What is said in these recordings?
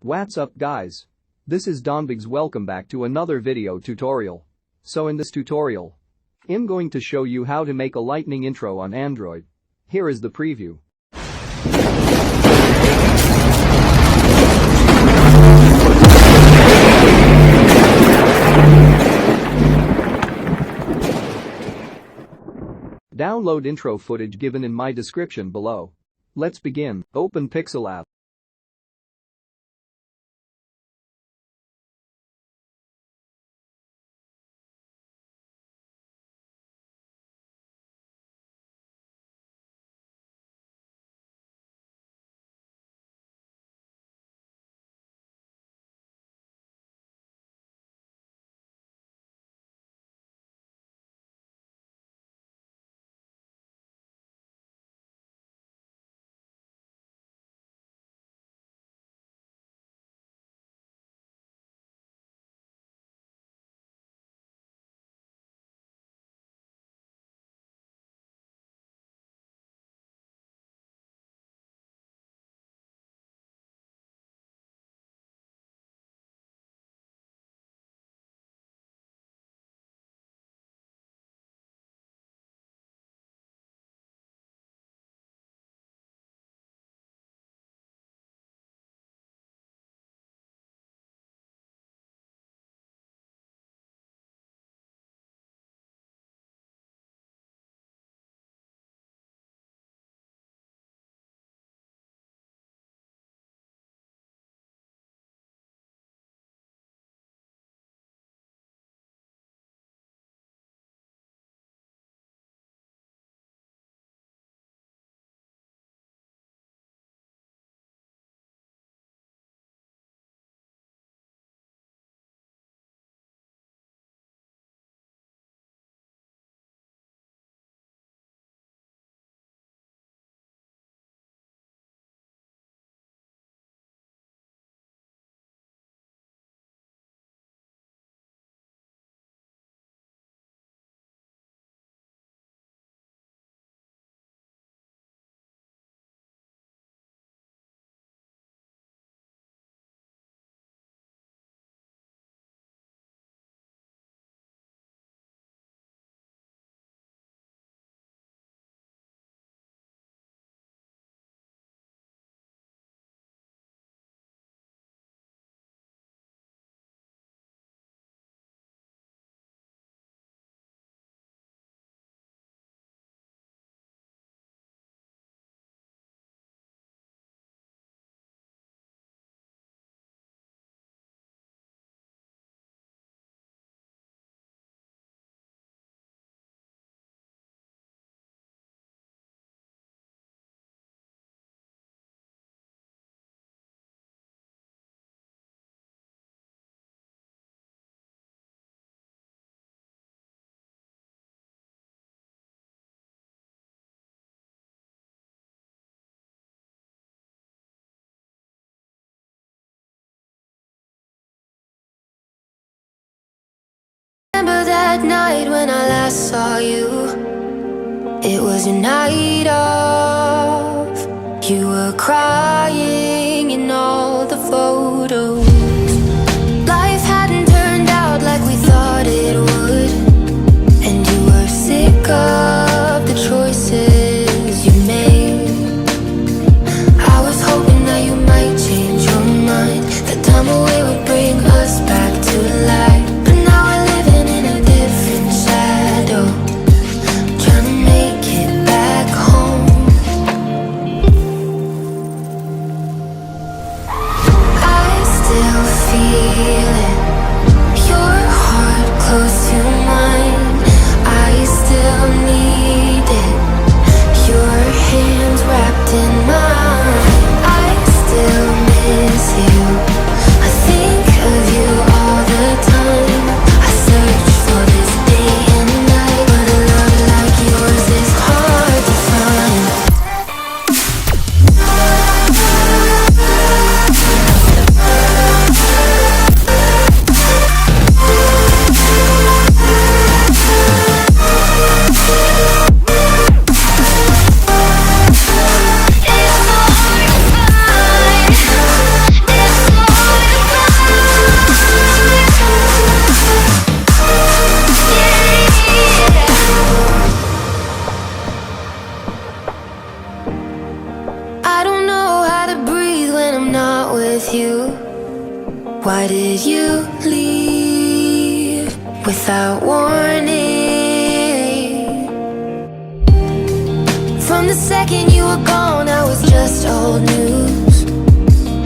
What's up guys? This is Dhonbigz. Welcome back to another video tutorial. So in this tutorial, I'm going to show you how to make a lightning intro on Android. Here is the preview. Download intro footage given in my description below. Let's begin. Open Pixellab. Remember that night when I last saw you? It was a night of. You were crying in all the photos. Life hadn't turned out like we thought it would, and you were sick of the choices you made. I was hoping that you might change your mind, that time away would bring us back to life. with you? Why did you leave without warning? From the second you were gone, I was just old news.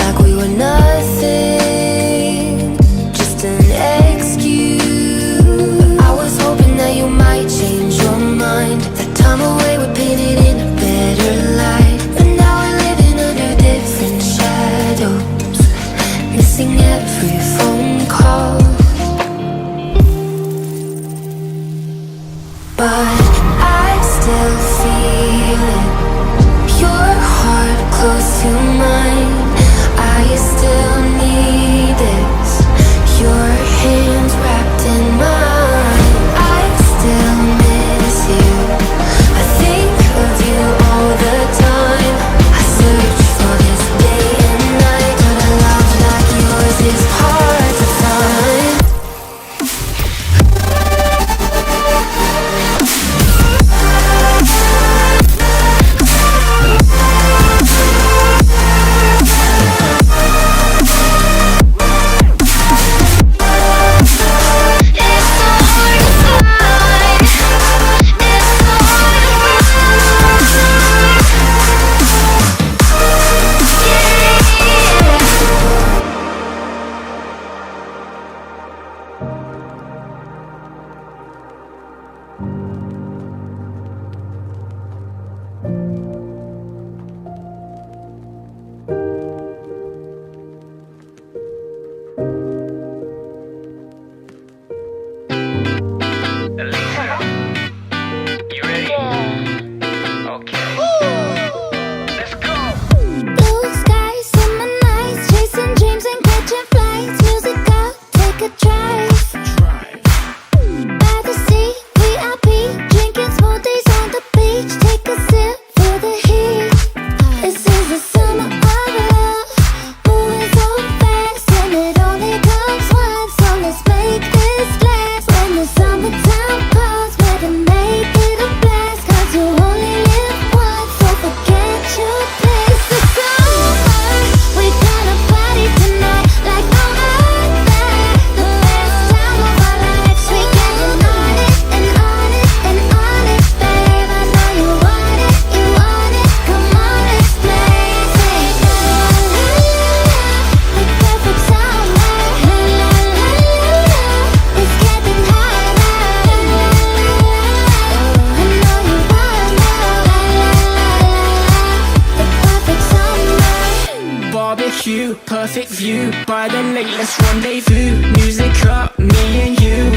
Like we were nothing, just an excuse. I was hoping that you might change your mind. That time away would paint it in a better light. But now we're living under different shadows, missing every phone call. But I still feel it, your heart close to mine. I still need this, your hands wrapped in mine. I still miss you, I think of you all the time. I search for this day and night, but a love like yours is hard to find. Perfect view by the lake, let's rendezvous. Music up, me and you.